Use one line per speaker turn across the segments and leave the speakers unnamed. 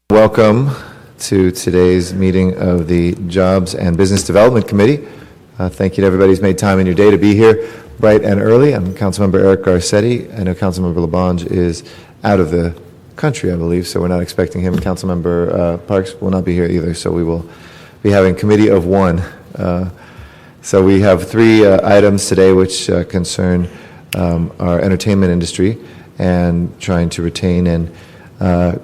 Welcome to today's meeting of the Jobs and Business Development Committee. Thank you to everybody who's made time in your day to be here bright and early. I'm Councilmember Eric Garcetti. I know Councilmember Labange is out of the country, I believe, so we're not expecting him. Councilmember Parks will not be here either, so we will be having committee of one. So we have three items today which concern our entertainment industry and trying to retain and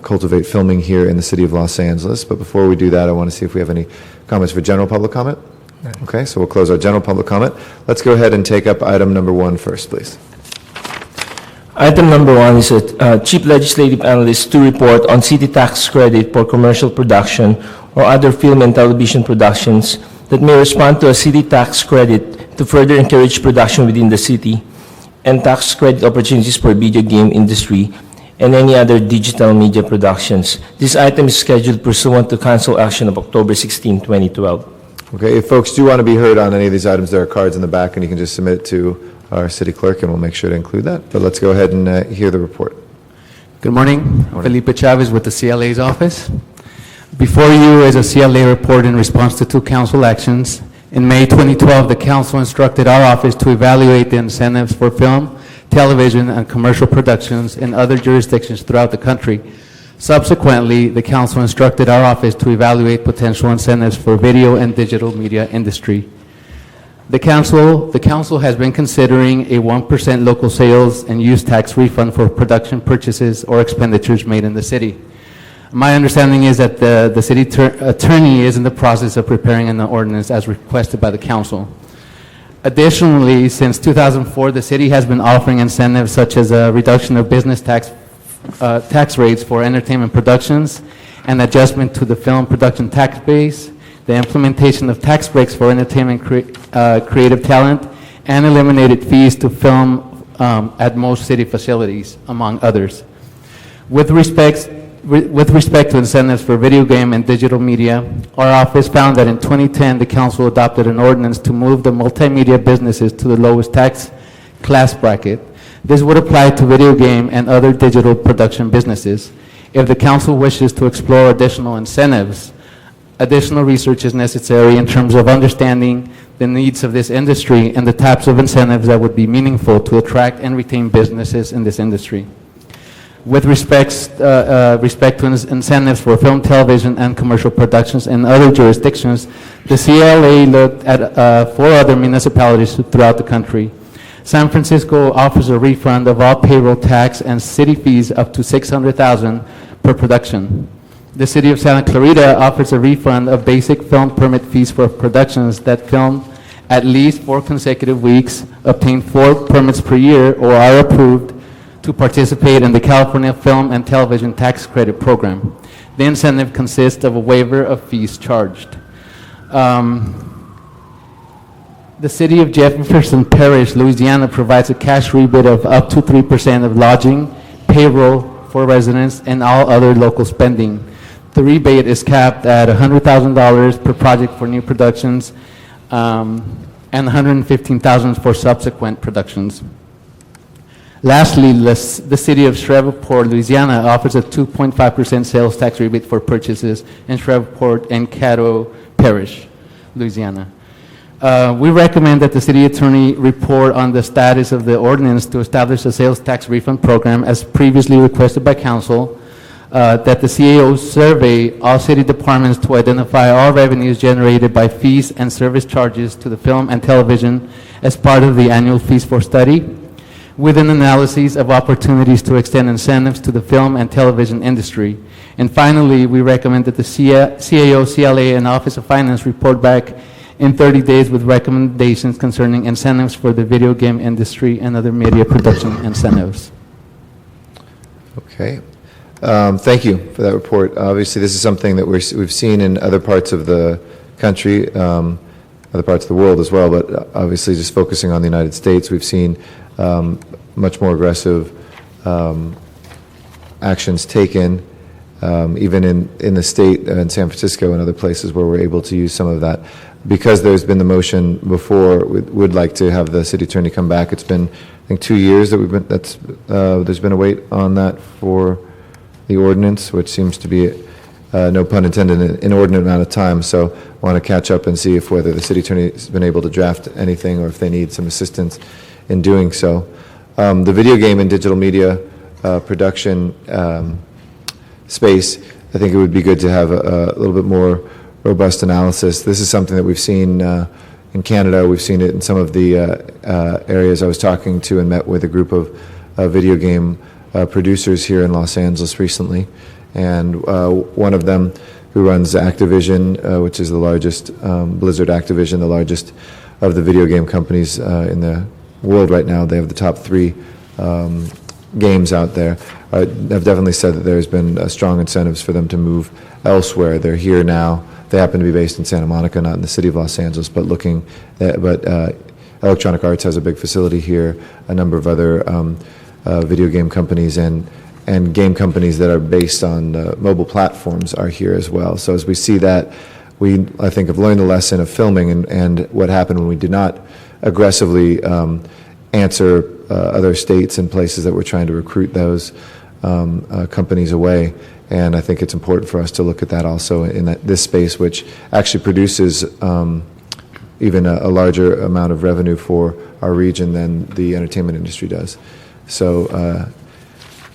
cultivate filming here in the city of Los Angeles. But before we do that, I want to see if we have any comments for general public comment. Okay, so we'll close our general public comment. Let's go ahead and take up item number 1 first, please.
Item number 1 is a Chief Legislative Analyst to report on city tax credit for commercial production or other film and television productions that may respond to a city tax credit to further encourage production within the city and tax credit opportunities for video game industry and any other digital media productions. This item is scheduled pursuant to Council action of October 16, 2012.
Okay, if folks do want to be heard on any of these items, there are cards in the back, and you can just submit it to our city clerk, and we'll make sure to include that. But let's go ahead and hear the report.
Good morning. Felipe Chavez with the CLA's office. Before you is a CLA report in response to 2 council actions. In May 2012, the council instructed our office to evaluate the incentives for film, television, and commercial productions in other jurisdictions throughout the country. Subsequently, the council instructed our office to evaluate potential incentives for video and digital media industry. The council has been considering a 1% local sales and use tax refund for production purchases or expenditures made in the city. My understanding is that the city attorney is in the process of preparing an ordinance as requested by the council. Additionally, since 2004, the city has been offering incentives such as a reduction of business tax rates for entertainment productions, an adjustment to the film production tax base, the implementation of tax breaks for entertainment creative talent, and eliminated fees to film at most city facilities, among others. With respect to incentives for video game and digital media, our office found that in 2010, the council adopted an ordinance to move the multimedia businesses to the lowest tax class bracket. This would apply to video game and other digital production businesses. If the council wishes to explore additional incentives, additional research is necessary in terms of understanding the needs of this industry and the types of incentives that would be meaningful to attract and retain businesses in this industry. With respect to incentives for film, television, and commercial productions in other jurisdictions, the CLA looked at 4 other municipalities throughout the country. San Francisco offers a refund of all payroll tax and city fees up to $600,000 per production. The city of Santa Clarita offers a refund of basic film permit fees for productions that film at least 4 consecutive weeks, obtain 4 permits per year, or are approved to participate in the California Film and Television Tax Credit Program. The incentive consists of a waiver of fees charged. The city of Jefferson Parish, Louisiana provides a cash rebate of up to 3% of lodging, payroll for residents, and all other local spending. The rebate is capped at $100,000 per project for new productions and $115,000 for subsequent productions. Lastly, the city of Shreveport, Louisiana offers a 2.5% sales tax rebate for purchases in Shreveport and Caddo Parish, Louisiana. We recommend that the city attorney report on the status of the ordinance to establish a sales tax refund program as previously requested by council, that the CAO survey all city departments to identify all revenues generated by fees and service charges to the film and television as part of the annual fees for study, with an analysis of opportunities to extend incentives to the film and television industry. And finally, we recommend that the CAO, CLA, and Office of Finance report back in 30 days with recommendations concerning incentives for the video game industry and other media production incentives.
Okay. Thank you for that report. Obviously, this is something that we've seen in other parts of the country, other parts of the world as well, but obviously just focusing on the United States, we've seen much more aggressive actions taken, even in the state, in San Francisco and other places where we're able to use some of that. Because there's been the motion before, we would like to have the city attorney come back. It's been, I think, 2 years that there's been a wait on that for the ordinance, which seems to be no pun intended, an inordinate amount of time. So I want to catch up and see if whether the city attorney has been able to draft anything or if they need some assistance in doing so. The video game and digital media production space, I think it would be good to have a little bit more robust analysis. This is something that we've seen in Canada. We've seen it in some of the areas I was talking to and met with a group of video game producers here in Los Angeles recently. And one of them who runs Activision, which is the largest, Blizzard Activision, the largest of the video game companies in the world right now. They have the top 3 games out there. I've definitely said that there's been strong incentives for them to move elsewhere. They're here now. They happen to be based in Santa Monica, not in the city of Los Angeles, but Electronic Arts has a big facility here. A number of other video game companies and game companies that are based on mobile platforms are here as well. So as we see that, we, I think, have learned the lesson of filming and what happened when we did not aggressively answer other states and places that were trying to recruit those companies away. And I think it's important for us to look at that also in this space, which actually produces even a larger amount of revenue for our region than the entertainment industry does. So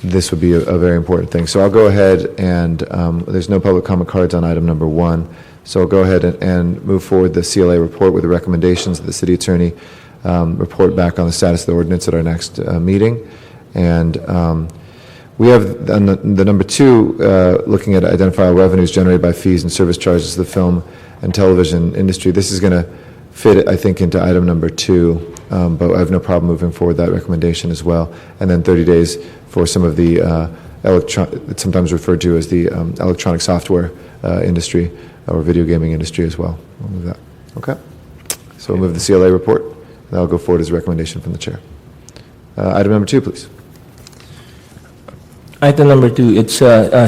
this would be a very important thing. So I'll go ahead and there's no public comment cards on item number 1. So I'll go ahead and move forward the CLA report with the recommendations of the city attorney report back on the status of the ordinance at our next meeting. And we have the number 2, looking at identifiable revenues generated by fees and service charges to the film and television industry. This is going to fit, I think, into item number 2, but I have no problem moving forward that recommendation as well. And then 30 days for some of the it's sometimes referred to as the electronic software industry or video gaming industry as well. We'll move that. Okay. So we'll move the CLA report, and that'll go forward as a recommendation from the chair. Item number 2, please.
Item number 2, it's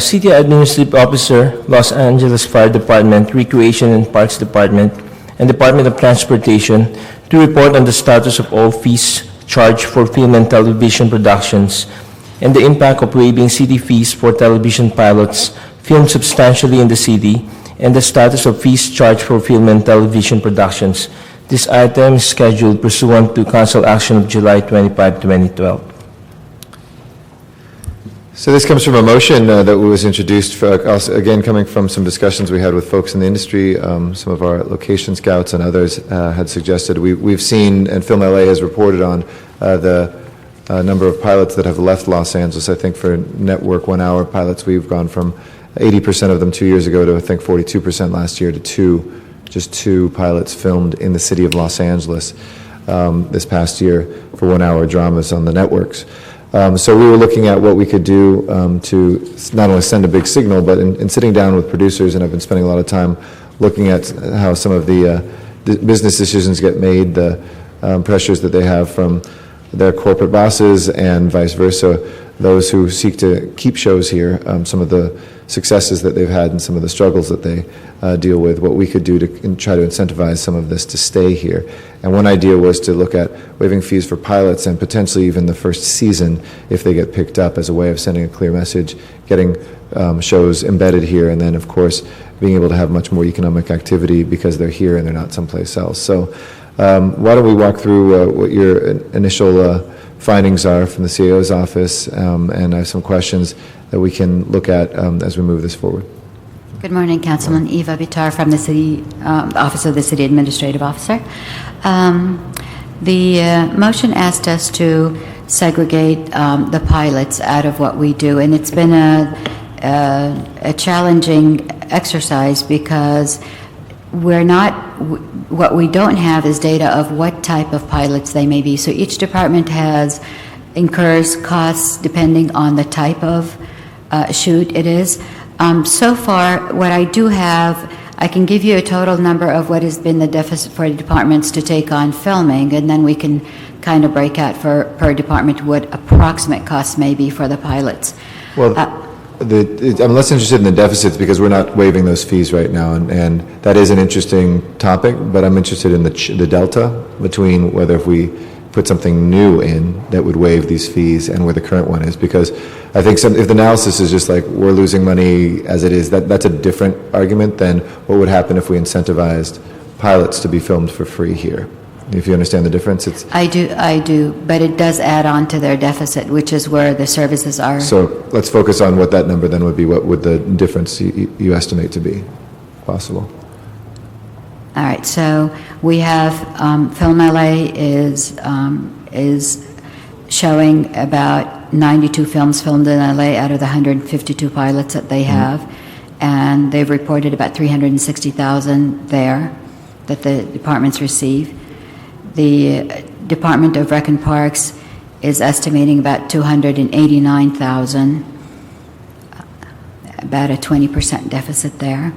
City Administrative Officer, Los Angeles Fire Department, Recreation and Parks Department, and Department of Transportation to report on the status of all fees charged for film and television productions and the impact of waiving city fees for television pilots filmed substantially in the city and the status of fees charged for film and television productions. This item is scheduled pursuant to Council Action of July 25, 2012.
So this comes from a motion that was introduced, for, also, again, coming from some discussions we had with folks in the industry. Some of our location scouts and others had suggested. We've seen, and Film LA has reported on, the number of pilots that have left Los Angeles. I think for network 1-hour pilots, we've gone from 80% of them 2 years ago to, I think, 42% last year to just 2 pilots filmed in the city of Los Angeles this past year for 1-hour dramas on the networks. So we were looking at what we could do to not only send a big signal, but in sitting down with producers, and I've been spending a lot of time looking at how some of the business decisions get made, the pressures that they have from their corporate bosses and vice versa, those who seek to keep shows here, some of the successes that they've had and some of the struggles that they deal with, what we could do to try to incentivize some of this to stay here. And one idea was to look at waiving fees for pilots and potentially even the first season if they get picked up, as a way of sending a clear message, getting shows embedded here, and then, of course, being able to have much more economic activity because they're here and they're not someplace else. So why don't we walk through what your initial findings are from the CAO's office, and I have some questions that we can look at as we move this forward.
Good morning, Councilman. Eva Bitar from the City Office of the City Administrative Officer. The motion asked us to segregate the pilots out of what we do, and it's been a challenging exercise because what we don't have is data of what type of pilots they may be. So each department incurs costs depending on the type of shoot it is. So far, what I do have, I can give you a total number of what has been the deficit for the departments to take on filming, and then we can kind of break out per department what approximate costs may be for the pilots.
Well, I'm less interested in the deficits because we're not waiving those fees right now, and that is an interesting topic, but I'm interested in the delta between whether if we put something new in that would waive these fees and where the current one is, because I think if the analysis is just like we're losing money as it is, that's a different argument than what would happen if we incentivized pilots to be filmed for free here. If you understand the difference, it's...
I do, but it does add on to their deficit, which is where the services are.
So let's focus on what that number then would be. What would the difference you estimate to be possible?
All right, so we have Film LA is showing about 92 films filmed in LA out of the 152 pilots that they have, and they've reported about 360,000 there that the departments receive. The Department of Rec and Parks is estimating about 289,000, about a 20% deficit there.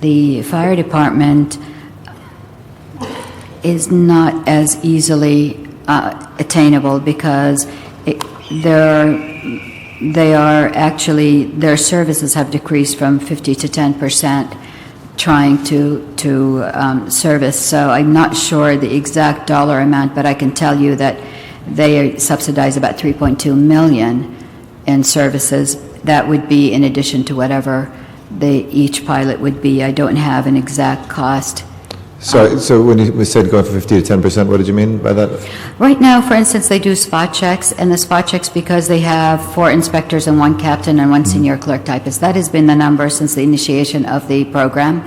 The fire department is not as easily attainable because their services have decreased from 50 to 10% trying to service. So I'm not sure the exact dollar amount, but I can tell you that they subsidize about $3.2 million in services. That would be in addition to whatever each pilot would be. I don't have an exact cost.
So when you said going from 50 to 10%, what did you mean by that?
Right now, for instance, they do spot checks, and the spot checks, because they have 4 inspectors and 1 captain and 1 senior clerk typist, that has been the number since the initiation of the program.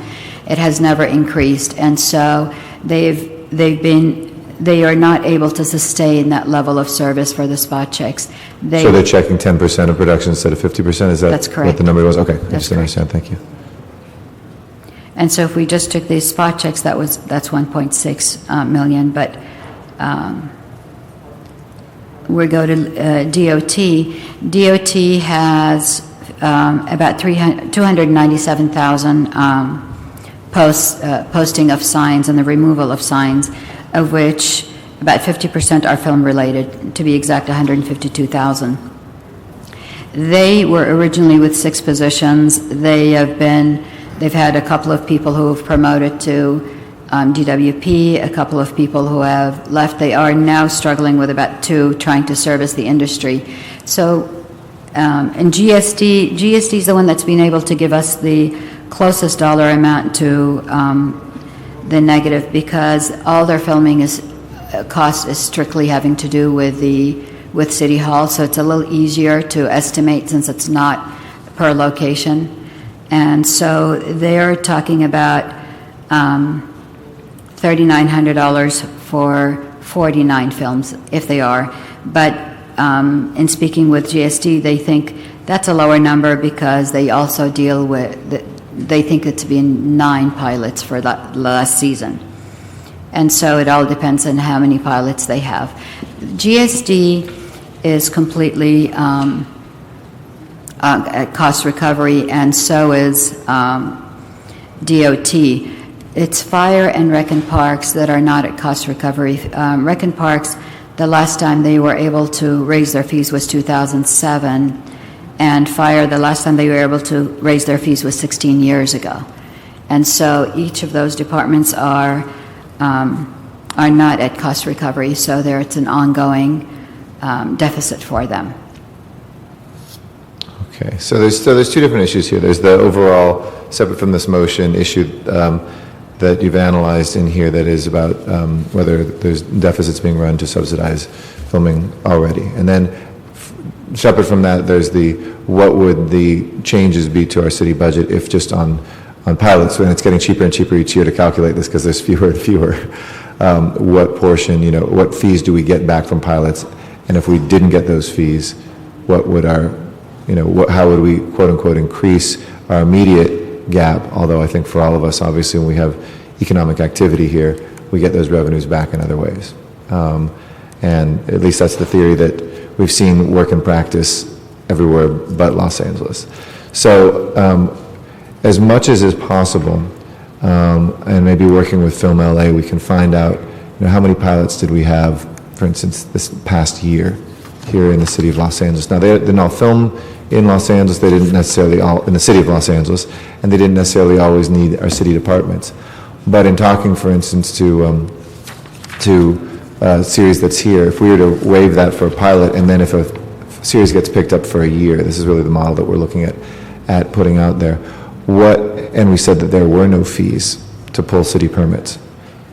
It has never increased, and so they are not able to sustain that level of service for the spot checks.
So they're checking 10% of production instead of 50%? Is that
That's correct.
what the number was? Okay, I
That's
just didn't understand. Thank you.
And so if we just took these spot checks, that's 1.6 million. But we go to DOT. DOT has about 297,000 posting of signs and the removal of signs, of which about 50% are film related. To be exact, 152,000. They were originally with 6 positions. They've had a couple of people who have promoted to DWP, a couple of people who have left. They are now struggling with about 2 trying to service the industry. So, and GSD is the one that's been able to give us the closest dollar amount to the negative, because all their filming cost is strictly having to do with City Hall. So it's a little easier to estimate since it's not per location. And so they're talking about $3,900 for 49 films, if they are. But in speaking with GSD, they think that's a lower number because they also deal with, they think it to be 9 pilots for that last season. And so it all depends on how many pilots they have. GSD is completely at cost recovery, and so is DOT. It's Fire and Rec and Parks that are not at cost recovery. Rec and Parks, the last time they were able to raise their fees was 2007, and Fire, the last time they were able to raise their fees was 16 years ago. And so each of those departments are not at cost recovery, so it's an ongoing deficit for them.
Okay, so there's 2 different issues here. There's the overall, separate from this motion, issue that you've analyzed in here that is about whether there's deficits being run to subsidize filming already. And then separate from that, there's what would the changes be to our city budget if just on pilots, when it's getting cheaper and cheaper each year to calculate this because there's fewer and fewer, what portion, what fees do we get back from pilots? And if we didn't get those fees, what would our how would we, quote unquote, increase our immediate gap? Although I think for all of us, obviously, when we have economic activity here, we get those revenues back in other ways. And at least that's the theory that we've seen work in practice everywhere but Los Angeles. So as much as is possible, and maybe working with Film LA, we can find out how many pilots did we have, for instance, this past year here in the city of Los Angeles. Now, they didn't all film in Los Angeles. They didn't necessarily all in the city of Los Angeles, and they didn't necessarily always need our city departments. But in talking, for instance, to series that's here, if we were to waive that for a pilot, and then if a series gets picked up for a year, this is really the model that we're looking at putting out there. And we said that there were no fees to pull city permits.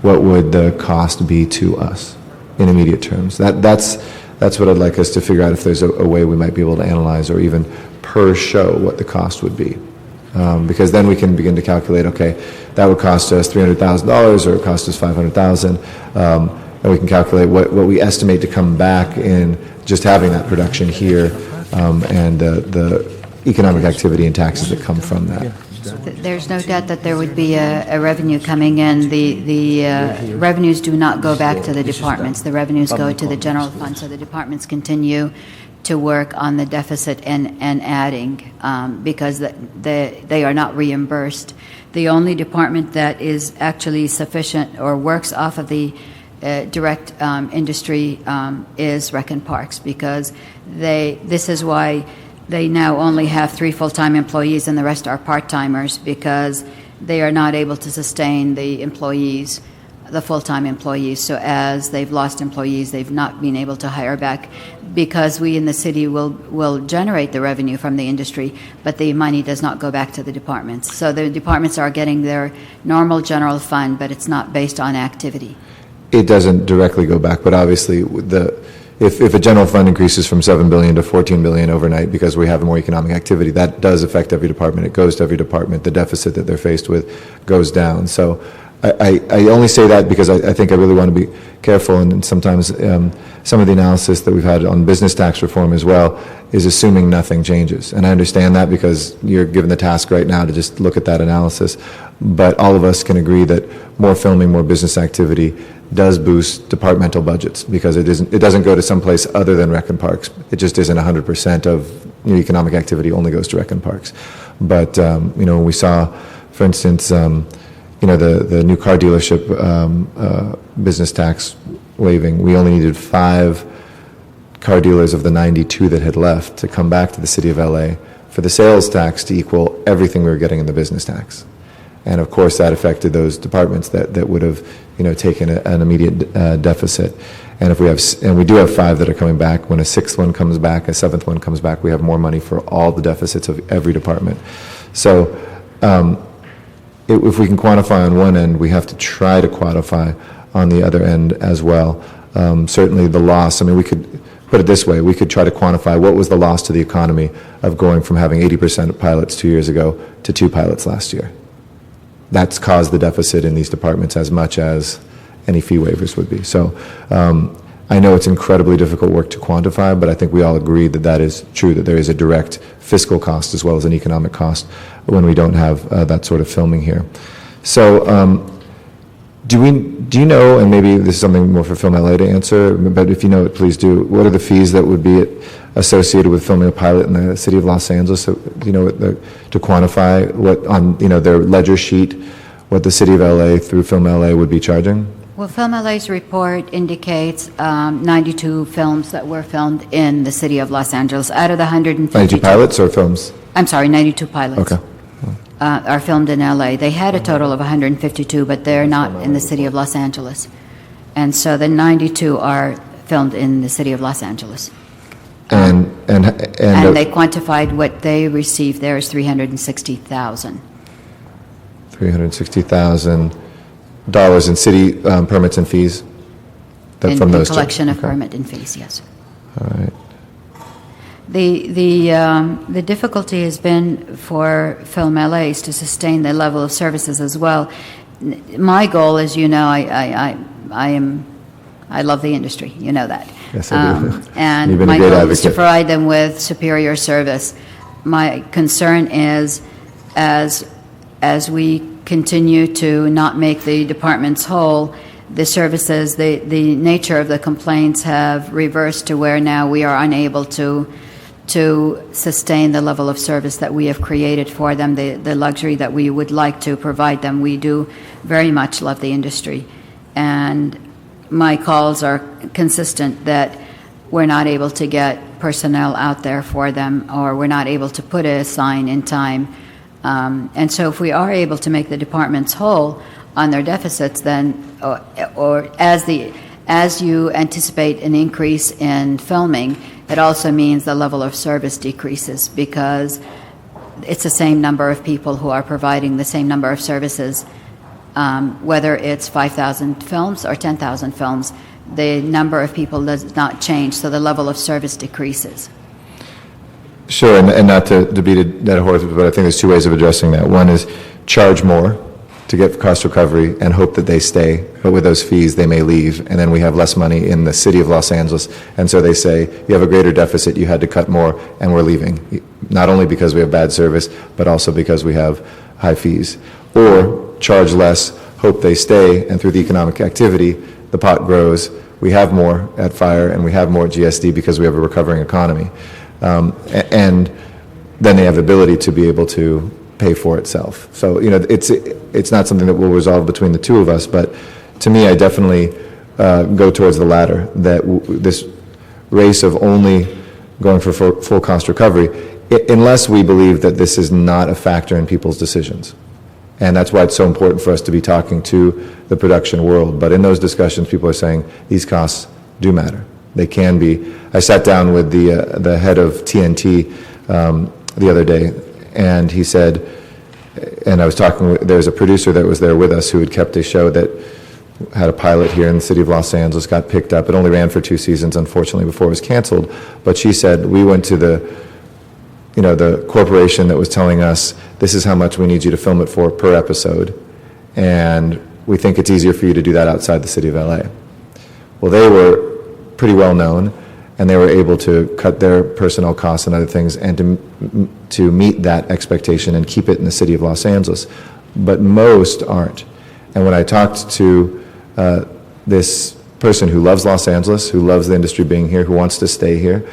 What would the cost be to us in immediate terms? That's what I'd like us to figure out, if there's a way we might be able to analyze, or even per show, what the cost would be. Because then we can begin to calculate, okay, that would cost us $300,000, or it cost us $500,000, and we can calculate what we estimate to come back in just having that production here, and the economic activity and taxes that come from that.
There's no doubt that there would be a revenue coming in. The revenues do not go back to the departments. The revenues go to the general fund, so the departments continue to work on the deficit and adding, because they are not reimbursed. The only department that is actually sufficient or works off of the direct industry is Rec and Parks, because this is why they now only have 3 full-time employees and the rest are part-timers, because they are not able to sustain the employees, the full-time employees. So as they've lost employees, they've not been able to hire back, because we in the city will generate the revenue from the industry, but the money does not go back to the departments. So the departments are getting their normal general fund, but it's not based on activity.
It doesn't directly go back, but obviously if a general fund increases from $7 billion to $14 billion overnight because we have more economic activity, that does affect every department. It goes to every department. The deficit that they're faced with goes down. So I only say that because I think I really want to be careful, and sometimes some of the analysis that we've had on business tax reform as well is assuming nothing changes. And I understand that, because you're given the task right now to just look at that analysis. But all of us can agree that more filming, more business activity does boost departmental budgets, because it doesn't go to someplace other than Rec and Parks. It just isn't 100% of economic activity only goes to Rec and Parks. But we saw, for instance, the new car dealership business tax waiving. We only needed 5 car dealers of the 92 that had left to come back to the city of LA for the sales tax to equal everything we were getting in the business tax. And of course, that affected those departments that would have, taken an immediate deficit. And we do have 5 that are coming back. When a 6th one comes back, a 7th one comes back, we have more money for all the deficits of every department. So, if we can quantify on one end, we have to try to quantify on the other end as well. Certainly, the loss. I mean, we could put it this way: we could try to quantify what was the loss to the economy of going from having 80% of pilots 2 years ago to 2 pilots last year. That's caused the deficit in these departments as much as any fee waivers would be. So I know it's incredibly difficult work to quantify, but I think we all agree that is true, that there is a direct fiscal cost as well as an economic cost when we don't have that sort of filming here. So do you know, and maybe this is something more for Film LA to answer, but if you know it, please do, what are the fees that would be associated with filming a pilot in the city of Los Angeles? So, to quantify what on their ledger sheet, what the city of LA through Film LA would be charging?
Well, Film LA's report indicates 92 films that were filmed in the city of Los Angeles out of the 152.
92 pilots or films?
I'm sorry, 92 pilots.
Okay.
Are filmed in LA. They had a total of 152, but they're not in the city of Los Angeles. And so the 92 are filmed in the city of Los Angeles.
And
they quantified what they received there is $360,000.
$360,000 in city permits and fees? From those
collection of permit and fees, yes.
All right.
The difficulty has been for Film LA is to sustain the level of services as well. My goal, as you know, I love the industry. You know that.
Yes, I do.
And my goal is to provide them with superior service. My concern is, as we continue to not make the departments whole, the services, the nature of the complaints have reversed to where now we are unable to sustain the level of service that we have created for them, the luxury that we would like to provide them. We do very much love the industry. And my calls are consistent that we're not able to get personnel out there for them, or we're not able to put a sign in time. And so if we are able to make the departments whole on their deficits, then, or as the as you anticipate an increase in filming, it also means the level of service decreases because it's the same number of people who are providing the same number of services, whether it's 5,000 films or 10,000 films. The number of people does not change, so the level of service decreases.
Sure, and not to beat a dead horse, but I think there's two ways of addressing that. One is charge more to get cost recovery and hope that they stay, but with those fees they may leave, and then we have less money in the city of Los Angeles, and so they say, you have a greater deficit, you had to cut more, and we're leaving, not only because we have bad service, but also because we have high fees. Or charge less, hope they stay, and through the economic activity, the pot grows, we have more at fire, and we have more GSD because we have a recovering economy. And then they have the ability to be able to pay for itself. So, it's not something that will resolve between the two of us, but to me, I definitely go towards the latter, that this race of only going for full cost recovery, unless we believe that this is not a factor in people's decisions. And that's why it's so important for us to be talking to the production world. But in those discussions, people are saying these costs do matter. They can be. I sat down with the head of TNT the other day, and he said, and I was talking, there's a producer that was there with us who had kept a show that had a pilot here in the city of Los Angeles, got picked up. It only ran for 2 seasons, unfortunately, before it was canceled. But she said, we went to the corporation that was telling us, this is how much we need you to film it for per episode, and we think it's easier for you to do that outside the city of LA. Well, they were pretty well known, and they were able to cut their personnel costs and other things and to meet that expectation and keep it in the city of Los Angeles. But most aren't. And when I talked to this person who loves Los Angeles, who loves the industry being here, who wants to stay here,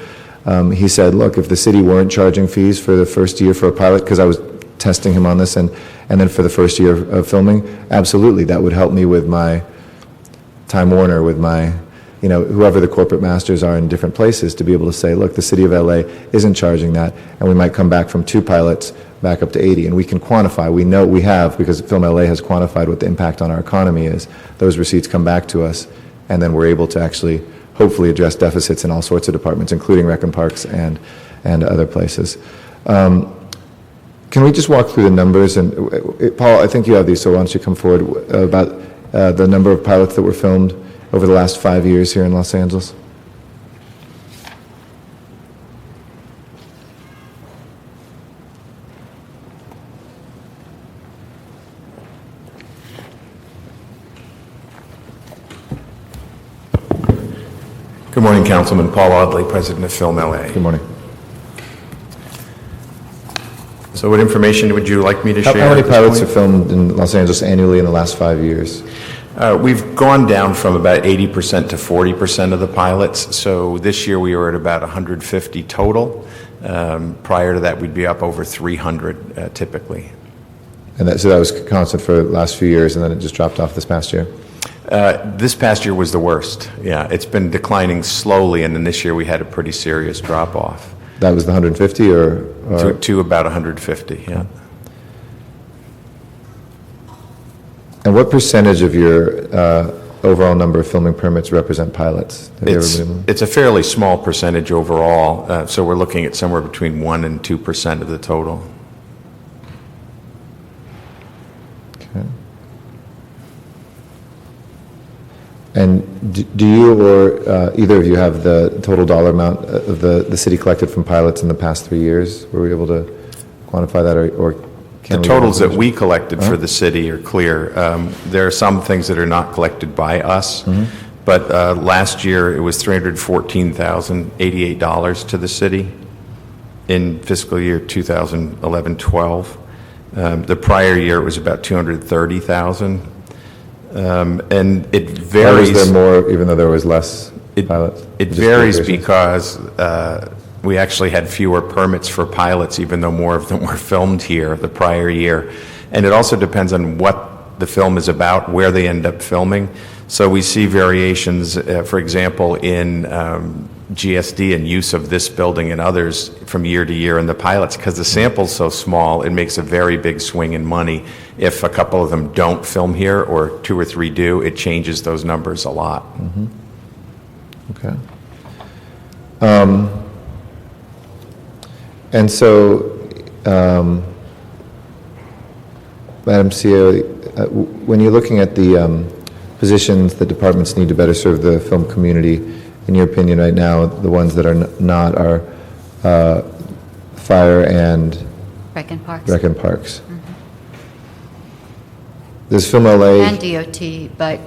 he said, look, if the city weren't charging fees for the first year for a pilot, because I was testing him on this, and then for the first year of filming, absolutely, that would help me with my Time Warner, with my whoever the corporate masters are in different places, to be able to say, look, the city of LA isn't charging that, and we might come back from 2 pilots back up to 80, and we can quantify. We know we have, because Film LA has quantified what the impact on our economy is. Those receipts come back to us, and then we're able to actually, hopefully, address deficits in all sorts of departments, including Rec and Parks and other places. Can we just walk through the numbers? And Paul, I think you have these, so why don't you come forward about the number of pilots that were filmed over the last 5 years here in Los Angeles?
Good morning, Councilman. Paul Audley, President of Film LA.
Good morning.
So what information would you like me to share?
How many pilots are filmed in Los Angeles annually in the last 5 years?
We've gone down from about 80% to 40% of the pilots. So this year we were at about 150 total. Prior to that, we'd be up over 300 typically.
And so that was constant for the last few years, and then it just dropped off this past year?
This past year was the worst. Yeah, it's been declining slowly, and then this year we had a pretty serious drop-off.
That was the 150, or?
To about 150, yeah.
And what percentage of your overall number of filming permits represent pilots?
It's a fairly small percentage overall, so we're looking at somewhere between 1% and 2% of the total.
Okay. And do you or either of you have the total dollar amount of the city collected from pilots in the past 3 years? Were we able to quantify that, or can
the totals that we collected for the city are clear. There are some things that are not collected by us, but last year it was $314,088 to the city in fiscal year 2011-12. The prior year it was about $230,000. And it varies.
Why was there more, even though there was less pilots?
It varies because we actually had fewer permits for pilots, even though more of them were filmed here the prior year. And it also depends on what the film is about, where they end up filming. So we see variations, for example, in GSD and use of this building and others from year to year in the pilots. Because the sample's so small, it makes a very big swing in money. If a couple of them don't film here or 2 or 3 do, it changes those numbers a lot.
Okay. And so, Madam CEO, when you're looking at the positions that departments need to better serve the film community, in your opinion right now, the ones that are not are fire and
Rec and Parks.
rec and parks. Does Film LA...
And DOT, but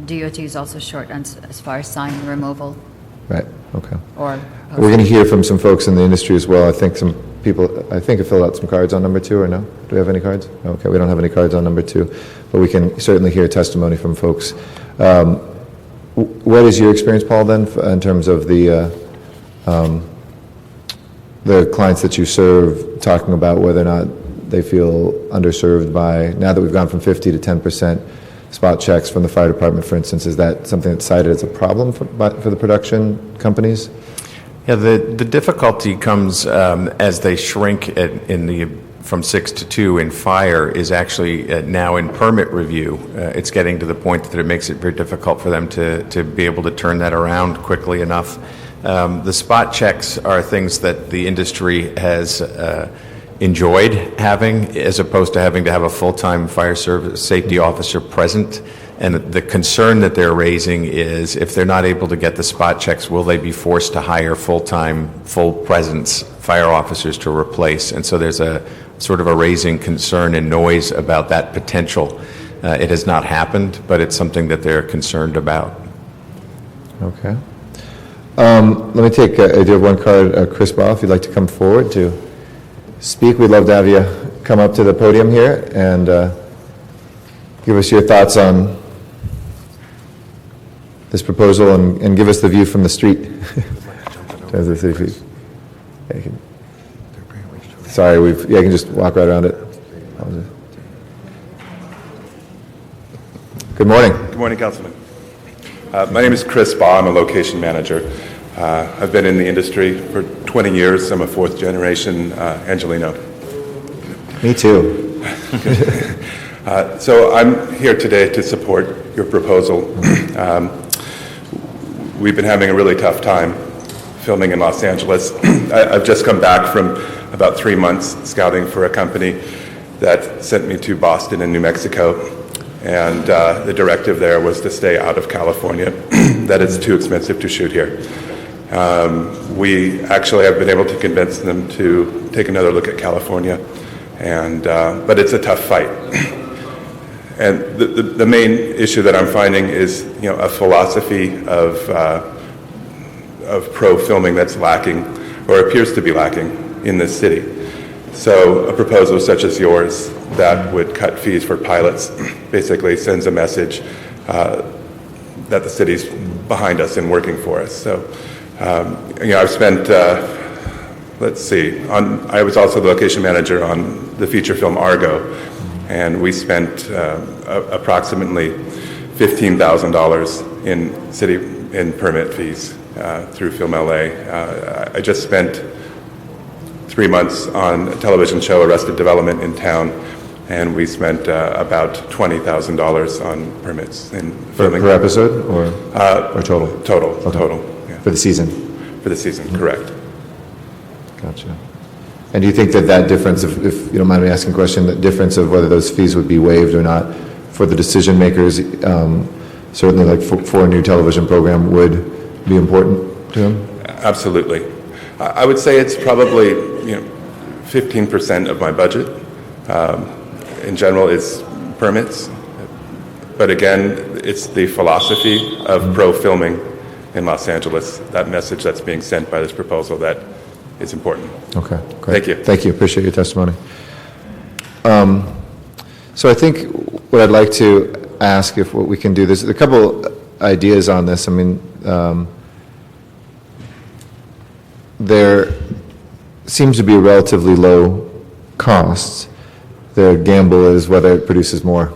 DOT is also short as far as sign removal
Right, okay.
or...
We're going to hear from some folks in the industry as well. I think some people, I think, have filled out some cards on number 2, or no? Do we have any cards? Okay, we don't have any cards on number 2, but we can certainly hear testimony from folks. What is your experience, Paul, then, in terms of the clients that you serve, talking about whether or not they feel underserved by, now that we've gone from 50 to 10% spot checks from the fire department, for instance, is that something that's cited as a problem for the production companies?
Yeah, the difficulty comes as they shrink from 6 to 2 in fire is actually now in permit review. It's getting to the point that it makes it very difficult for them to be able to turn that around quickly enough. The spot checks are things that the industry has enjoyed having, as opposed to having to have a full-time fire service safety officer present. And the concern that they're raising is if they're not able to get the spot checks, will they be forced to hire full-time, full-presence fire officers to replace? And so there's a sort of a raising concern and noise about that potential. It has not happened, but it's something that they're concerned about.
Okay. Let me take, I do have one card, Chris Ball, if you'd like to come forward to speak. We'd love to have you come up to the podium here and give us your thoughts on this proposal and give us the view from the street. Sorry, you can just walk right around it. Good morning.
Good morning, Councilman. My name is Chris Baugh. I'm a location manager. I've been in the industry for 20 years. I'm a fourth-generation Angelino.
Me too.
So I'm here today to support your proposal. We've been having a really tough time filming in Los Angeles. I've just come back from about 3 months scouting for a company that sent me to Boston and New Mexico, and the directive there was to stay out of California, that it's too expensive to shoot here. We actually have been able to convince them to take another look at California, but it's a tough fight. And the main issue that I'm finding is, a philosophy of pro filming that's lacking, or appears to be lacking, in this city. So a proposal such as yours that would cut fees for pilots basically sends a message that the city's behind us and working for us. So, I've spent, I was also the location manager on the feature film Argo, and we spent approximately $15,000 in permit fees through Film LA. I just spent 3 months on a television show, Arrested Development, in town, and we spent about $20,000 on permits in filming.
Per episode or total?
Total,
Okay.
total. Yeah.
For the season?
For the season, correct.
Gotcha. And do you think that difference, if you don't mind me asking a question, that difference of whether those fees would be waived or not for the decision makers, certainly like for a new television program, would be important to them?
Absolutely. I would say it's probably 15% of my budget. In general, is permits. But again, it's the philosophy of pro filming in Los Angeles, that message that's being sent by this proposal, that is important.
Okay, great.
Thank you.
Thank you. Appreciate your testimony. So I think what I'd like to ask, if what we can do, there's a couple ideas on this. I mean, there seems to be a relatively low cost. The gamble is whether it produces more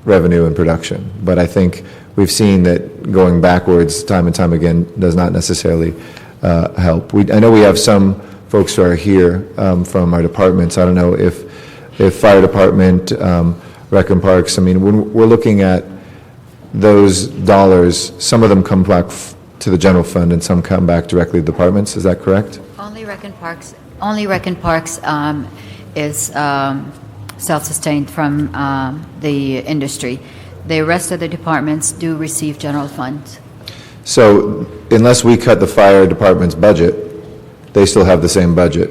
revenue and production. But I think we've seen that going backwards time and time again does not necessarily help. I know we have some folks who are here from our departments. I don't know if fire department, rec and parks, I mean, when we're looking at those dollars, some of them come back to the general fund and some come back directly to departments. Is that correct?
Only Rec and Parks is self-sustained from the industry. The rest of the departments do receive general funds.
So unless we cut the fire department's budget, they still have the same budget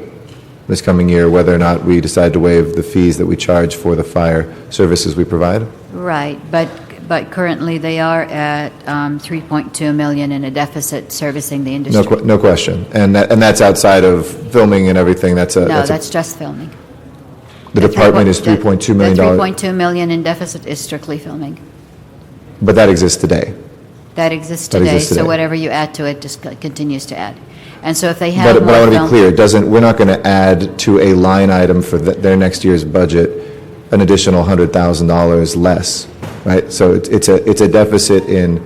this coming year, whether or not we decide to waive the fees that we charge for the fire services we provide?
Right, but currently they are at 3.2 million in a deficit servicing the industry.
No question. And that's outside of filming and everything. That's
just filming.
The department is $3.2 million.
The 3.2 million in deficit is strictly filming.
But that exists today.
That exists today, so whatever you add to it just continues to add. And so if they have
But I want to be clear,
film,
we're not going to add to a line item for their next year's budget an additional $100,000 less, right? So it's a deficit in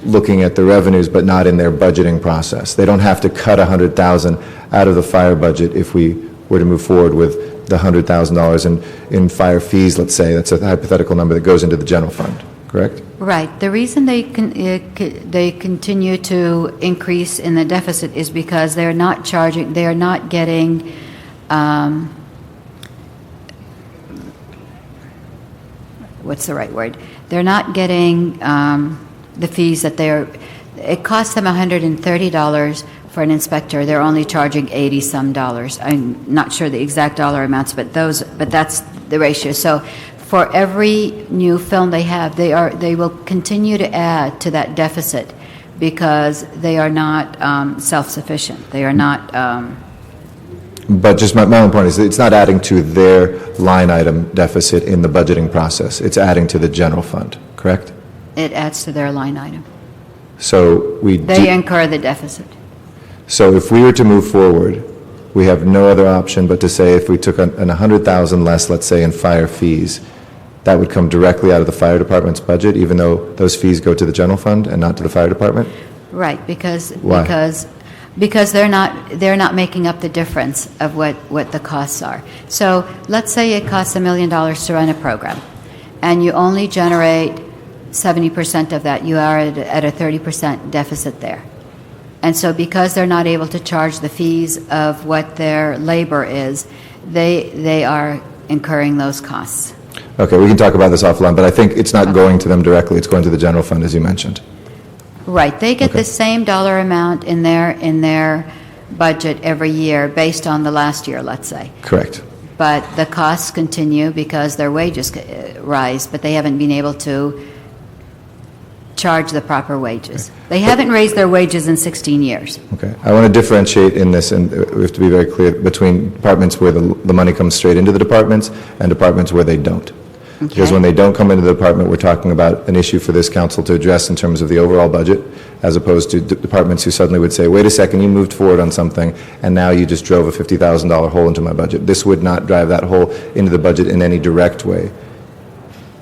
looking at the revenues, but not in their budgeting process. They don't have to cut $100,000 out of the fire budget if we were to move forward with the $100,000 in fire fees, let's say. That's a hypothetical number that goes into the general fund, correct?
right. The reason they continue to increase in the deficit is because they're not getting what's the right word? They're not getting the fees that it costs them $130 for an inspector. They're only charging $80-some. I'm not sure the exact dollar amounts, but that's the ratio. So for every new film they have, they will continue to add to that deficit because they are not self-sufficient. They are not.
But just my own point is that it's not adding to their line item deficit in the budgeting process. It's adding to the general fund, correct?
It adds to their line item.
So
they incur the deficit.
So if we were to move forward, we have no other option but to say if we took an $100,000 less, let's say, in fire fees, that would come directly out of the fire department's budget, even though those fees go to the general fund and not to the fire department?
Right, because
Why?
because they're not making up the difference of what the costs are. So let's say it costs $1 million to run a program, and you only generate 70% of that. You are at a 30% deficit there. And so because they're not able to charge the fees of what their labor is, they are incurring those costs.
Okay, we can talk about this offline, but I think it's not going to them directly. It's going to the general fund, as you mentioned.
Right. They get the same dollar amount in their budget every year based on the last year, let's say.
Correct.
But the costs continue because their wages rise, but they haven't been able to charge the proper wages. They haven't raised their wages in 16 years.
Okay. I want to differentiate in this, and we have to be very clear, between departments where the money comes straight into the departments and departments where they don't.
Okay.
Because when they don't come into the department, we're talking about an issue for this council to address in terms of the overall budget, as opposed to departments who suddenly would say, wait a second, you moved forward on something, and now you just drove a $50,000 hole into my budget. This would not drive that hole into the budget in any direct way,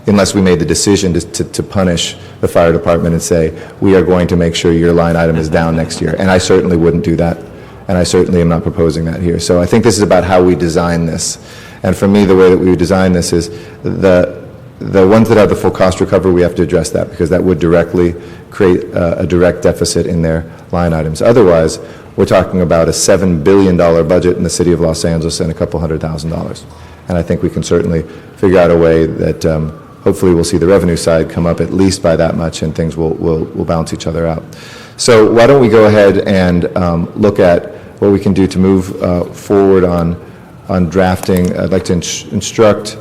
unless we made the decision to punish the fire department and say, we are going to make sure your line item is down next year. And I certainly wouldn't do that, and I certainly am not proposing that here. So I think this is about how we design this. And for me, the way that we would design this is the ones that have the full cost recovery, we have to address that because that would directly create a direct deficit in their line items. Otherwise, we're talking about a $7 billion budget in the city of Los Angeles and a couple $100,000. And I think we can certainly figure out a way that hopefully we'll see the revenue side come up at least by that much and things will balance each other out. So why don't we go ahead and look at what we can do to move forward on drafting. I'd like to instruct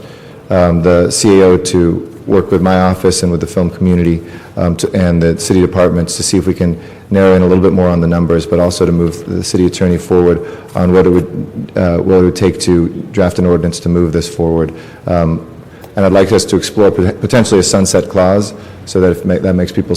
the CAO to work with my office and with the film community and the city departments to see if we can narrow in a little bit more on the numbers, but also to move the city attorney forward on what it would take to draft an ordinance to move this forward. And I'd like us to explore potentially a sunset clause so that if that makes people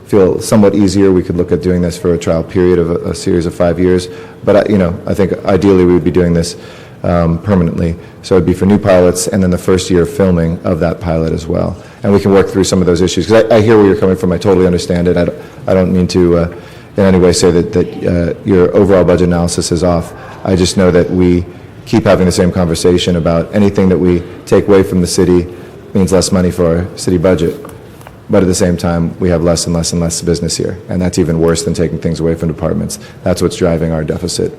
feel somewhat easier, we could look at doing this for a trial period of a series of 5 years. But I think ideally we would be doing this permanently. So it'd be for new pilots and then the first year of filming of that pilot as well. And we can work through some of those issues. Because I hear where you're coming from. I totally understand it. I don't mean to in any way say that your overall budget analysis is off. I just know that we keep having the same conversation about anything that we take away from the city means less money for our city budget. but at the same time, we have less and less and less business here, and that's even worse than taking things away from departments. That's what's driving our deficit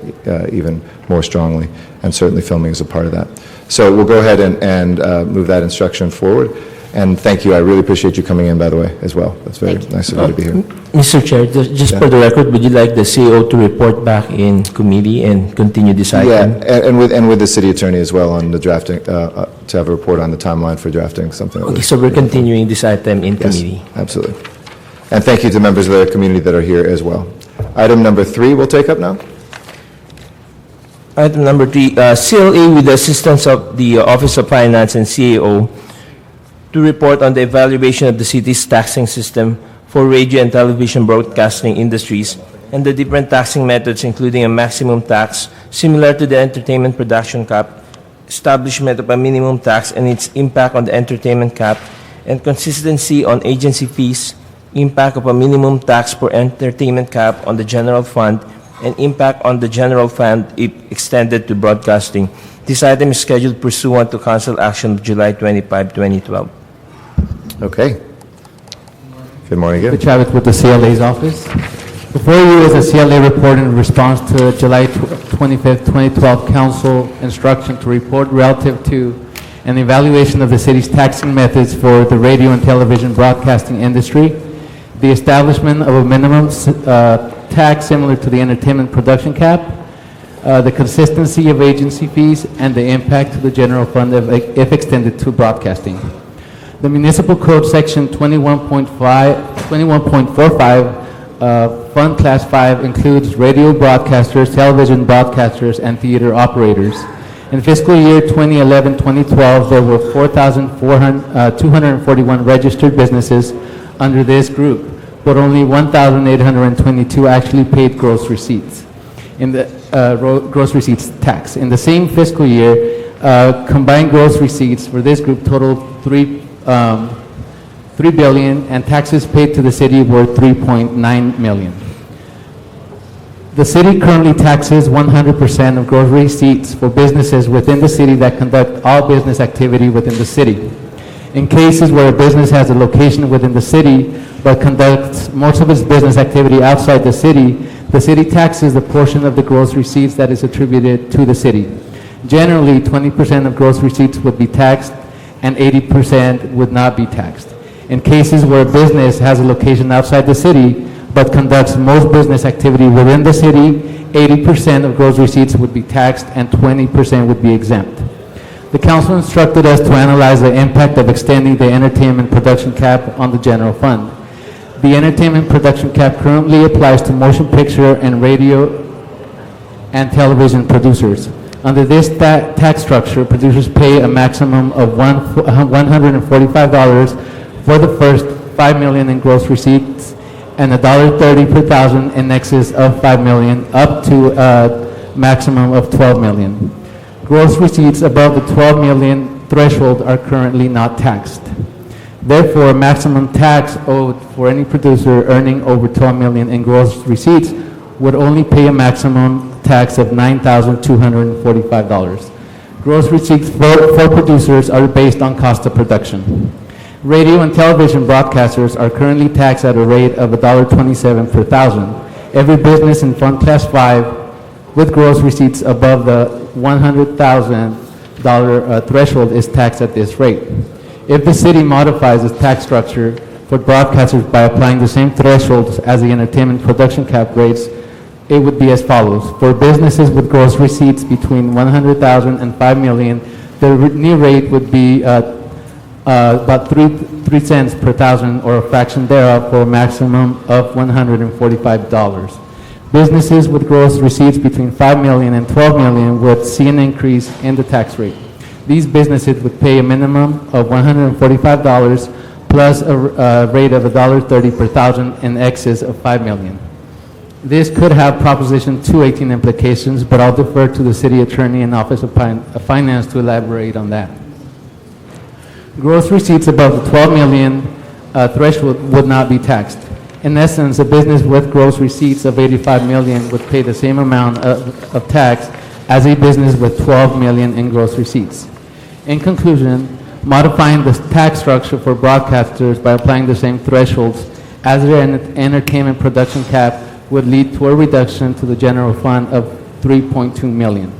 even more strongly, and certainly filming is a part of that. So we'll go ahead and move that instruction forward. And thank you. I really appreciate you coming in, by the way, as well. That's very nice of you to be here.
Mr. Chair, just for the record, would you like the CEO to report back in committee and continue this item?
Yeah, and with the city attorney as well on the drafting, to have a report on the timeline for drafting something.
Okay, so we're continuing this item in committee.
Yes, absolutely. And thank you to members of the community that are here as well. Item number 3 we'll take up now.
Item number 3, CLA with the assistance of the Office of Finance and CAO to report on the evaluation of the city's taxing system for radio and television broadcasting industries and the different taxing methods, including a maximum tax similar to the entertainment production cap, establishment of a minimum tax and its impact on the entertainment cap, and consistency on agency fees, impact of a minimum tax per entertainment cap on the general fund, and impact on the general fund if extended to broadcasting. This item is scheduled pursuant to council action of July 25, 2012.
Okay. Good morning again.
Chavez with the CLA's office. Before you is a CLA report in response to July 25th, 2012 council instruction to report relative to an evaluation of the city's taxing methods for the radio and television broadcasting industry, the establishment of a minimum tax similar to the entertainment production cap, the consistency of agency fees, and the impact to the general fund if extended to broadcasting. The Municipal Code Section 21.45, Fund Class 5 includes radio broadcasters, television broadcasters, and theater operators. In fiscal year 2011-2012, there were 4,241 registered businesses under this group, but only 1,822 actually paid gross receipts in the gross receipts tax. In the same fiscal year, combined gross receipts for this group totaled $3 billion, and taxes paid to the city were $3.9 million. The city currently taxes 100% of gross receipts for businesses within the city that conduct all business activity within the city. In cases where a business has a location within the city but conducts most of its business activity outside the city taxes the portion of the gross receipts that is attributed to the city. Generally, 20% of gross receipts would be taxed and 80% would not be taxed. In cases where a business has a location outside the city but conducts most business activity within the city, 80% of gross receipts would be taxed and 20% would be exempt. The council instructed us to analyze the impact of extending the entertainment production cap on the general fund. The entertainment production cap currently applies to motion picture and radio and television producers. Under this tax structure, producers pay a maximum of $145 for the first $5 million in gross receipts and $1.30 per thousand in excess of $5 million, up to a maximum of $12 million. Gross receipts above the $12 million threshold are currently not taxed. Therefore, maximum tax owed for any producer earning over $12 million in gross receipts would only pay a maximum tax of $9,245. Gross receipts for producers are based on cost of production. Radio and television broadcasters are currently taxed at a rate of $1.27 per thousand. Every business in Fund Class 5 with gross receipts above the $100,000 threshold is taxed at this rate. If the city modifies its tax structure for broadcasters by applying the same thresholds as the entertainment production cap rates, it would be as follows. For businesses with gross receipts between $100,000 and $5 million, the new rate would be about 3 cents per thousand or a fraction thereof for a maximum of $145. Businesses with gross receipts between $5 million and $12 million would see an increase in the tax rate. These businesses would pay a minimum of $145 plus a rate of $1.30 per thousand in excess of $5 million. This could have Proposition 218 implications, but I'll defer to the city attorney and Office of Finance to elaborate on that. Gross receipts above the $12 million threshold would not be taxed. In essence, a business with gross receipts of $85 million would pay the same amount of tax as a business with $12 million in gross receipts. In conclusion, modifying the tax structure for broadcasters by applying the same thresholds as their entertainment production cap would lead to a reduction to the general fund of $3.2 million.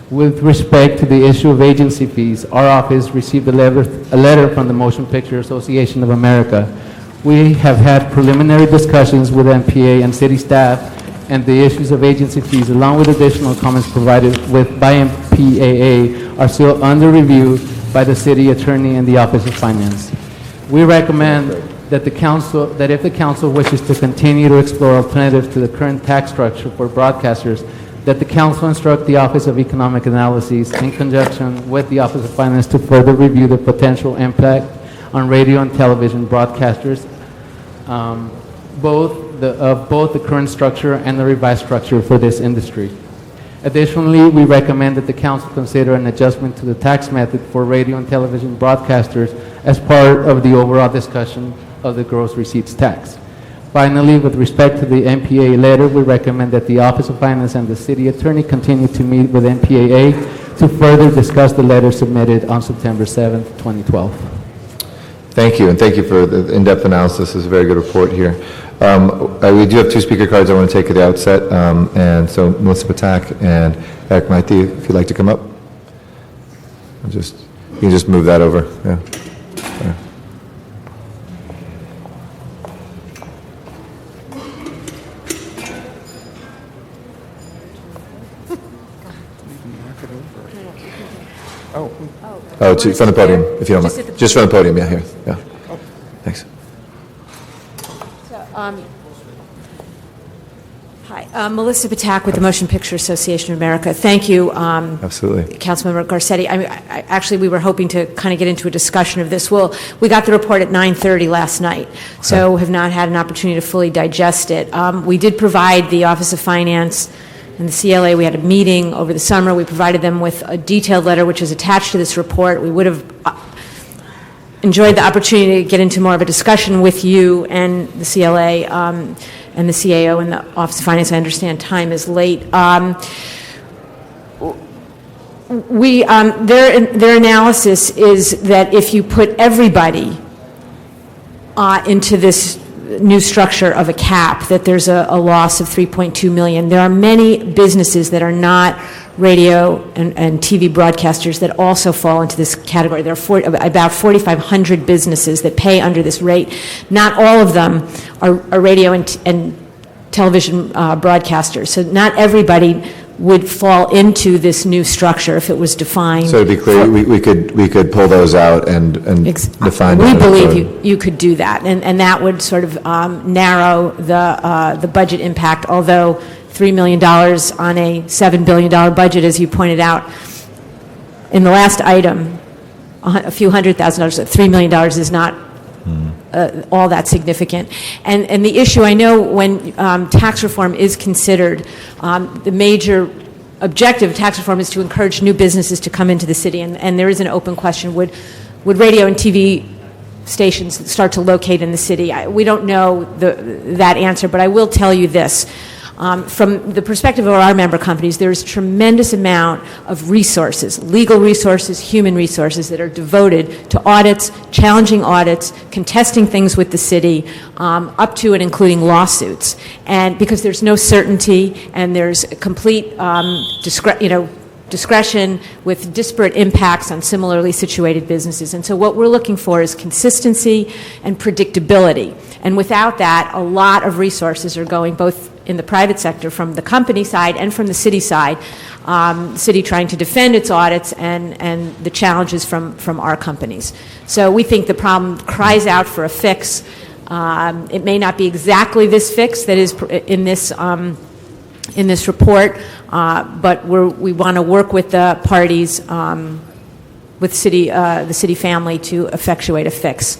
With respect to the issue of agency fees, our office received a letter from the Motion Picture Association of America. We have had preliminary discussions with MPA and city staff, and the issues of agency fees, along with additional comments provided by MPAA, are still under review by the city attorney and the Office of Finance. We recommend that if the council wishes to continue to explore alternatives to the current tax structure for broadcasters, that the council instruct the Office of Economic Analysis in conjunction with the Office of Finance to further review the potential impact on radio and television broadcasters, both the current structure and the revised structure for this industry. Additionally, we recommend that the council consider an adjustment to the tax method for radio and television broadcasters as part of the overall discussion of the gross receipts tax. Finally, with respect to the MPA letter, we recommend that the Office of Finance and the City Attorney continue to meet with MPAA to further discuss the letter submitted on September 7th, 2012.
Thank you, and thank you for the in-depth analysis. It's a very good report here. We do have two speaker cards I want to take at the outset, and so Melissa Patak and Eric Maiti, if you'd like to come up. You can just move that over. Yeah. There. Oh, from the podium, if you don't mind. Just from the podium, yeah, here. Yeah. Thanks.
Hi, Melissa Patak with the Motion Picture Association of America. Thank you,
Absolutely.
Councilmember Garcetti. Actually, we were hoping to kind of get into a discussion of this. Well, we got the report at 9:30 last night, so have not had an opportunity to fully digest it. We did provide the Office of Finance and the CLA. We had a meeting over the summer. We provided them with a detailed letter which is attached to this report. We would have enjoyed the opportunity to get into more of a discussion with you and the CLA and the CAO and the Office of Finance. I understand time is late. Their analysis is that if you put everybody into this new structure of a cap, that there's a loss of $3.2 million. There are many businesses that are not radio and TV broadcasters that also fall into this category. There are about 4,500 businesses that pay under this rate. Not all of them are radio and television broadcasters. So not everybody would fall into this new structure if it was defined.
So to be clear, we could pull those out and define.
We believe you could do that, and that would sort of narrow the budget impact. Although $3 million on a $7 billion budget, as you pointed out in the last item, a few $100,000. $3 million is not all that significant. And the issue, I know when tax reform is considered, the major objective of tax reform is to encourage new businesses to come into the city, and there is an open question, would radio and TV stations start to locate in the city? We don't know that answer, but I will tell you this. From the perspective of our member companies, there's a tremendous amount of resources, legal resources, human resources that are devoted to audits, challenging audits, contesting things with the city, up to and including lawsuits. And because there's no certainty and there's complete discretion with disparate impacts on similarly situated businesses. And so what we're looking for is consistency and predictability. And without that, a lot of resources are going both in the private sector from the company side and from the city side, the city trying to defend its audits and the challenges from our companies. So we think the problem cries out for a fix. It may not be exactly this fix that is in this report, but we want to work with the parties, with the city family to effectuate a fix.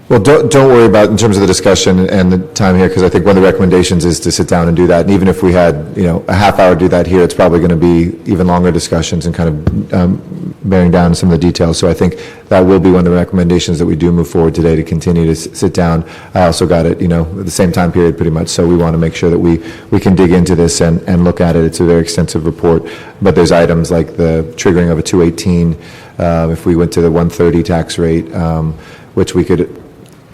Well, don't worry about in terms of the discussion and the time here, because I think one of the recommendations is to sit down and do that. And even if we had, a half hour to do that here, it's probably going to be even longer discussions and kind of bearing down some of the details. So I think that will be one of the recommendations that we do move forward today, to continue to sit down. I also got it, at the same time period pretty much. So we want to make sure that we can dig into this and look at it. It's a very extensive report, but there's items like the triggering of a 218 if we went to the 130 tax rate, which we could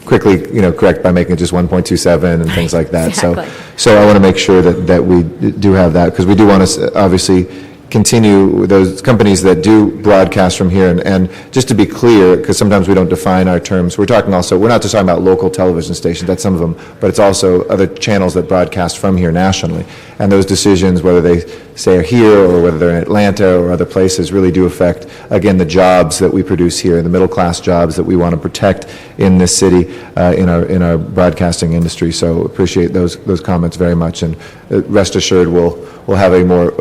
quickly, correct by making it just 1.27 and things like that.
Exactly.
So I want to make sure that we do have that, because we do want to obviously continue those companies that do broadcast from here. And just to be clear, because sometimes we don't define our terms, we're not just talking about local television stations, that's some of them, but it's also other channels that broadcast from here nationally. And those decisions, whether they stay here or whether they're in Atlanta or other places, really do affect, again, the jobs that we produce here, the middle-class jobs that we want to protect in this city, in our broadcasting industry. So appreciate those comments very much, and rest assured we'll have a more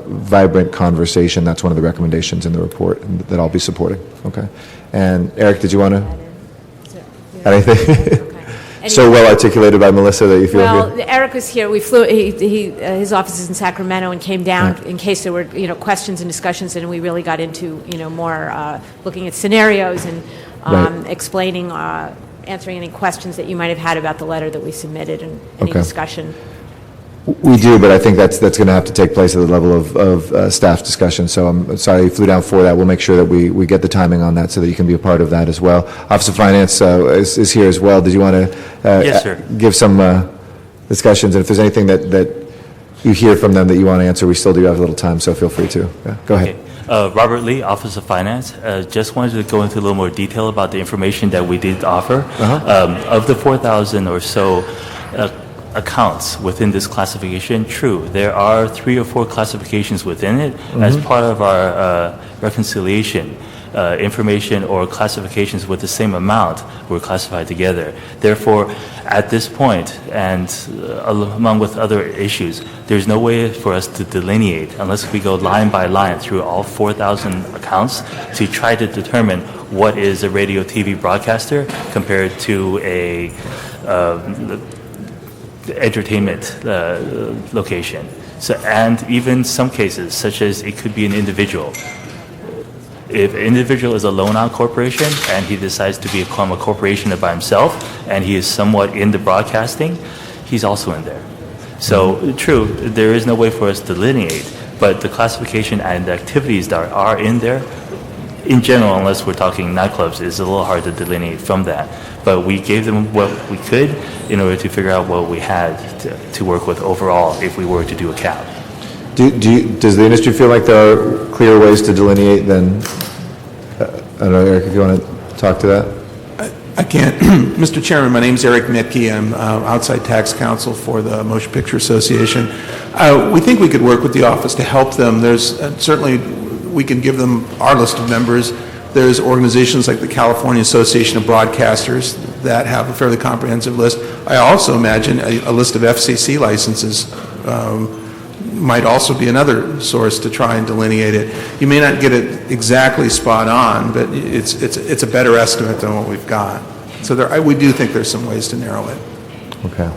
vibrant conversation. That's one of the recommendations in the report that I'll be supporting. Okay. And Eric, did you want to add anything? So well articulated by Melissa that you feel
Well,
good?
Eric was here. We flew. His office is in Sacramento, and came down in case there were questions and discussions, and we really got into more looking at scenarios and
Right.
explaining, answering any questions that you might have had about the letter that we submitted, and any
Okay.
discussion.
We do, but I think that's going to have to take place at the level of staff discussion. So I'm sorry you flew down for that. We'll make sure that we get the timing on that so that you can be a part of that as well. Office of Finance is here as well. Did you want to
Yes, sir.
give some discussions? And if there's anything that you hear from them that you want to answer, we still do have a little time, so feel free to. Yeah, go ahead.
Okay. Robert Lee, Office of Finance. Just wanted to go into a little more detail about the information that we did offer. Of the 4,000 or so accounts within this classification, true, there are 3 or 4 classifications within it. As part of our reconciliation. Information or classifications with the same amount were classified together. Therefore, at this point, and among with other issues, there's no way for us to delineate unless we go line by line through all 4,000 accounts to try to determine what is a radio TV broadcaster compared to a entertainment location. So, and even some cases, such as it could be an individual. If an individual is a loan-out corporation and he decides to become a corporation by himself and he is somewhat into broadcasting, he's also in there. So, true, there is no way for us to delineate, but the classification and the activities that are in there, in general, unless we're talking nightclubs, is a little hard to delineate from that. But we gave them what we could in order to figure out what we had to work with overall if we were to do a cap.
Does the industry feel like there are clear ways to delineate then? I don't know, Eric, if you want to talk to that?
I can't. Mr. Chairman, my name is Eric Mitke. I'm outside tax counsel for the Motion Picture Association. We think we could work with the office to help them. There's certainly, we can give them our list of members. There's organizations like the California Association of Broadcasters that have a fairly comprehensive list. I also imagine a list of FCC licenses might also be another source to try and delineate it. You may not get it exactly spot on, but it's a better estimate than what we've got. So we do think there's some ways to narrow it.
Okay.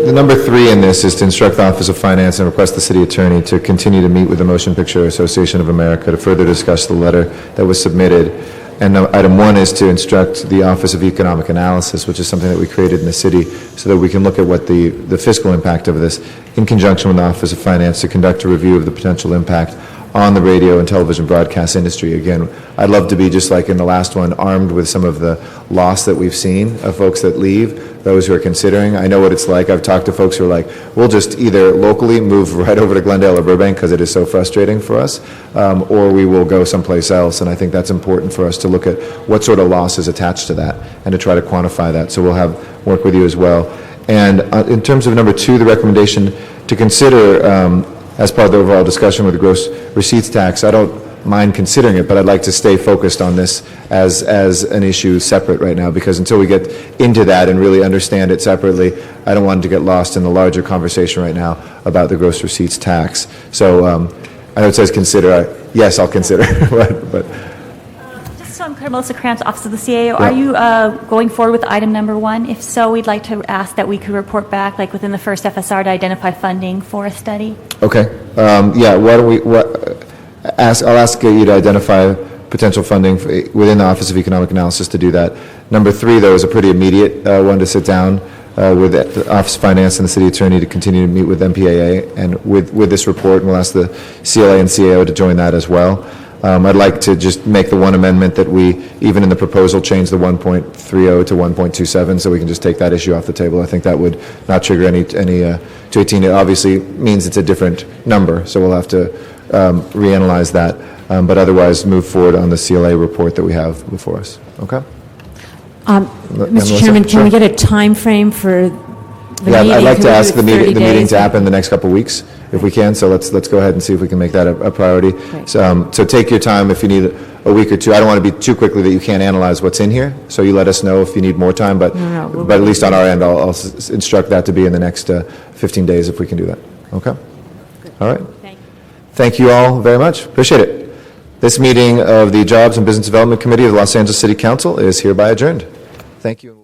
The number 3 in this is to instruct the Office of Finance and request the City Attorney to continue to meet with the Motion Picture Association of America to further discuss the letter that was submitted. And item 1 is to instruct the Office of Economic Analysis, which is something that we created in the city, so that we can look at what the fiscal impact of this, in conjunction with the Office of Finance, to conduct a review of the potential impact on the radio and television broadcast industry. Again, I'd love to be, just like in the last one, armed with some of the loss that we've seen of folks that leave, those who are considering. I know what it's like. I've talked to folks who are like, we'll just either locally move right over to Glendale or Burbank because it is so frustrating for us, or we will go someplace else. And I think that's important for us to look at what sort of loss is attached to that and to try to quantify that. So we'll work with you as well. And in terms of number 2, the recommendation to consider as part of the overall discussion with the gross receipts tax, I don't mind considering it, but I'd like to stay focused on this as an issue separate right now, because until we get into that and really understand it separately, I don't want it to get lost in the larger conversation right now about the gross receipts tax. So I know it says consider. Yes, I'll consider. but
Just so I'm clear, Melissa Krantz, Office of the CAO, are you going forward with item number 1? If so, we'd like to ask that we could report back, like within the first FSR, to identify funding for a study.
Okay. Yeah. Why don't we? I'll ask you to identify potential funding within the Office of Economic Analysis to do that. Number 3, though, is a pretty immediate one to sit down with the Office of Finance and the City Attorney to continue to meet with MPAA and with this report, and we'll ask the CLA and CAO to join that as well. I'd like to just make the one amendment that we, even in the proposal, change the 1.30 to 1.27, so we can just take that issue off the table. I think that would not trigger any 218. It obviously means it's a different number, so we'll have to reanalyze that, but otherwise move forward on the CLA report that we have before us. Okay?
Mr. Chairman, can we get a time frame for the meeting?
Yeah, I'd like
Can
to
we do
ask
it
the
30
meeting
days?
to happen the next couple of weeks, if we can, so let's go ahead and see if we can make that a priority.
Great.
So take your time if you need a week or two. I don't want to be too quickly that you can't analyze what's in here, so you let us know if you need more time, but
No,
at least on our end, I'll instruct that to be in the next 15 days if we can do that. Okay? All right.
Thank you.
Thank you all very much. Appreciate it. This meeting of the Jobs and Business Development Committee of the Los Angeles City Council is hereby adjourned. Thank you.